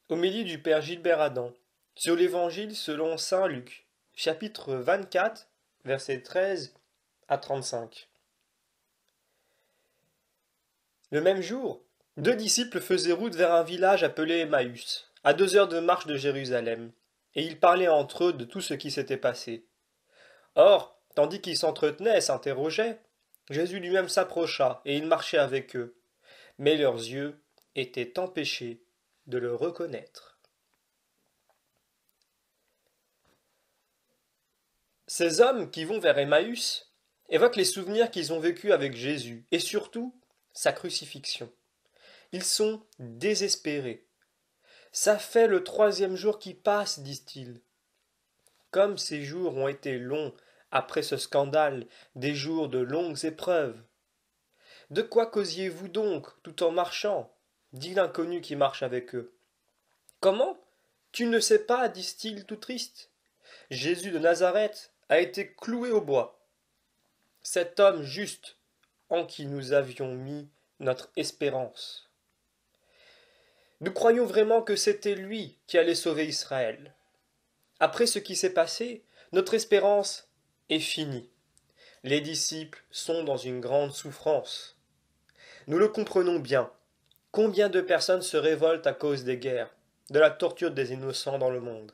Homélie du Père Gilbert Adam sur l'Évangile selon saint Luc, chapitre 24, versets 13 à 35. Le même jour, deux disciples faisaient route vers un village appelé Emmaüs, à 2 heures de marche de Jérusalem, et ils parlaient entre eux de tout ce qui s'était passé. Or, tandis qu'ils s'entretenaient et s'interrogeaient, Jésus lui-même s'approcha, et il marchait avec eux, mais leurs yeux étaient empêchés de le reconnaître. Ces hommes qui vont vers Emmaüs évoquent les souvenirs qu'ils ont vécus avec Jésus et surtout sa crucifixion. Ils sont désespérés. Ça fait le 3e jour qui passe, disent-ils. Comme ces jours ont été longs après ce scandale, des jours de longues épreuves. De quoi causiez-vous donc tout en marchant dit l'inconnu qui marche avec eux. Comment? Tu ne sais pas, disent-ils tout tristes. Jésus de Nazareth a été cloué au bois. Cet homme juste en qui nous avions mis notre espérance. Nous croyions vraiment que c'était lui qui allait sauver Israël. Après ce qui s'est passé, notre espérance est finie. Les disciples sont dans une grande souffrance. Nous le comprenons bien. Combien de personnes se révoltent à cause des guerres, de la torture des innocents dans le monde?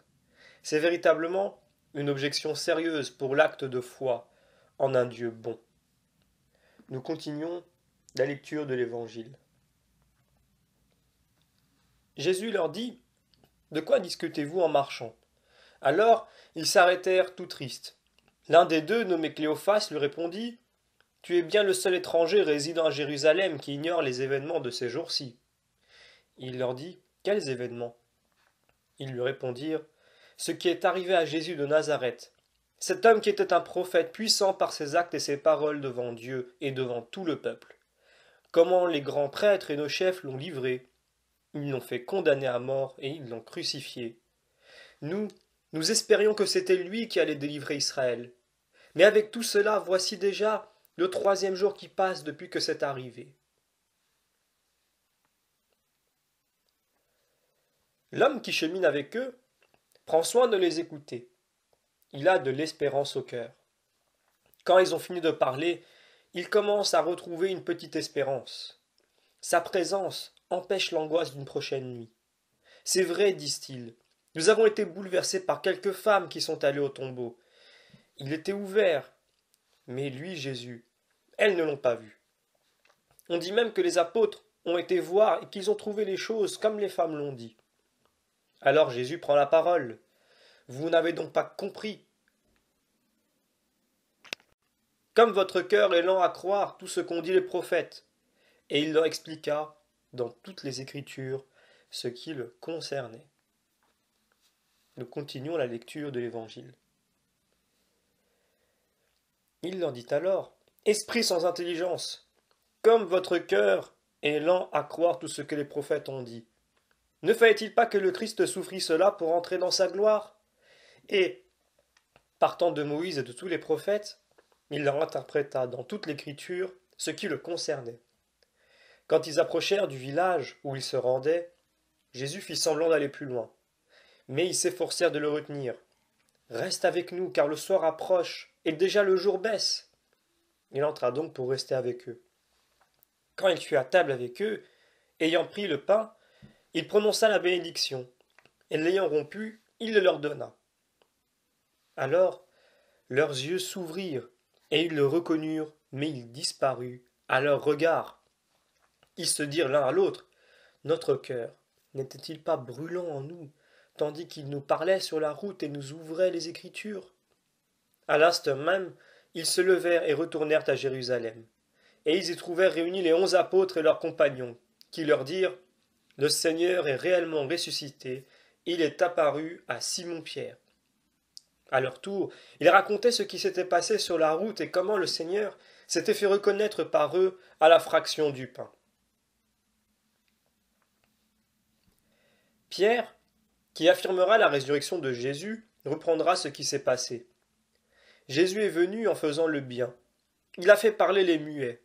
C'est véritablement une objection sérieuse pour l'acte de foi en un Dieu bon. Nous continuons la lecture de l'Évangile. Jésus leur dit: De quoi discutez-vous en marchant? Alors ils s'arrêtèrent tout tristes. L'un des deux, nommé Cléophas, lui répondit: Tu es bien le seul étranger résidant à Jérusalem qui ignore les événements de ces jours-ci. Il leur dit: Quels événements? Ils lui répondirent: Ce qui est arrivé à Jésus de Nazareth, cet homme qui était un prophète puissant par ses actes et ses paroles devant Dieu et devant tout le peuple. Comment les grands prêtres et nos chefs l'ont livré. Ils l'ont fait condamner à mort et ils l'ont crucifié. Nous, nous espérions que c'était lui qui allait délivrer Israël. Mais avec tout cela, voici déjà le 3e jour qui passe depuis que c'est arrivé. L'homme qui chemine avec eux prend soin de les écouter. Il a de l'espérance au cœur. Quand ils ont fini de parler, il commence à retrouver une petite espérance. Sa présence empêche l'angoisse d'une prochaine nuit. C'est vrai, disent-ils. Nous avons été bouleversés par quelques femmes qui sont allées au tombeau. Il était ouvert. Mais lui, Jésus, elles ne l'ont pas vu. On dit même que les apôtres ont été voir et qu'ils ont trouvé les choses comme les femmes l'ont dit. Alors Jésus prend la parole. Vous n'avez donc pas compris. Comme votre cœur est lent à croire tout ce qu'ont dit les prophètes. Et il leur expliqua, dans toutes les Écritures, ce qui le concernait. Nous continuons la lecture de l'Évangile. Il leur dit alors: Esprit sans intelligence, comme votre cœur est lent à croire tout ce que les prophètes ont dit. Ne fallait-il pas que le Christ souffrit cela pour entrer dans sa gloire? Et, partant de Moïse et de tous les prophètes, il leur interpréta dans toute l'Écriture ce qui le concernait. Quand ils approchèrent du village où ils se rendaient, Jésus fit semblant d'aller plus loin. Mais ils s'efforcèrent de le retenir. Reste avec nous, car le soir approche, et déjà le jour baisse. Il entra donc pour rester avec eux. Quand il fut à table avec eux, ayant pris le pain, il prononça la bénédiction, et l'ayant rompu, il le leur donna. Alors leurs yeux s'ouvrirent, et ils le reconnurent, mais il disparut à leur regard. Ils se dirent l'un à l'autre: Notre cœur n'était-il pas brûlant en nous, tandis qu'il nous parlait sur la route et nous ouvrait les Écritures? À l'instant même, ils se levèrent et retournèrent à Jérusalem. Et ils y trouvèrent réunis les 11 apôtres et leurs compagnons, qui leur dirent: Le Seigneur est réellement ressuscité, il est apparu à Simon-Pierre. À leur tour, ils racontaient ce qui s'était passé sur la route et comment le Seigneur s'était fait reconnaître par eux à la fraction du pain. Pierre, qui affirmera la résurrection de Jésus, reprendra ce qui s'est passé. Jésus est venu en faisant le bien. Il a fait parler les muets.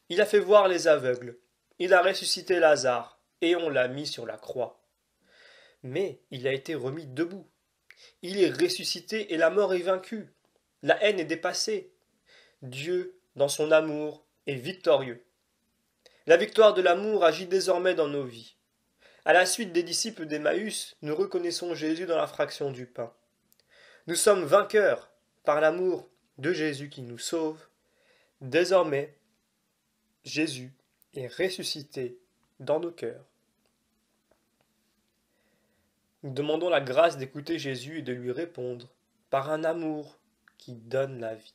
Il a fait voir les aveugles. Il a ressuscité Lazare, et on l'a mis sur la croix. mais il a été remis debout. Il est ressuscité et la mort est vaincue. La haine est dépassée. Dieu, dans son amour, est victorieux. La victoire de l'amour agit désormais dans nos vies. À la suite des disciples d'Emmaüs, nous reconnaissons Jésus dans la fraction du pain. Nous sommes vainqueurs par l'amour de Jésus qui nous sauve. Désormais, Jésus est ressuscité dans nos cœurs. Nous demandons la grâce d'écouter Jésus et de lui répondre par un amour qui donne la vie.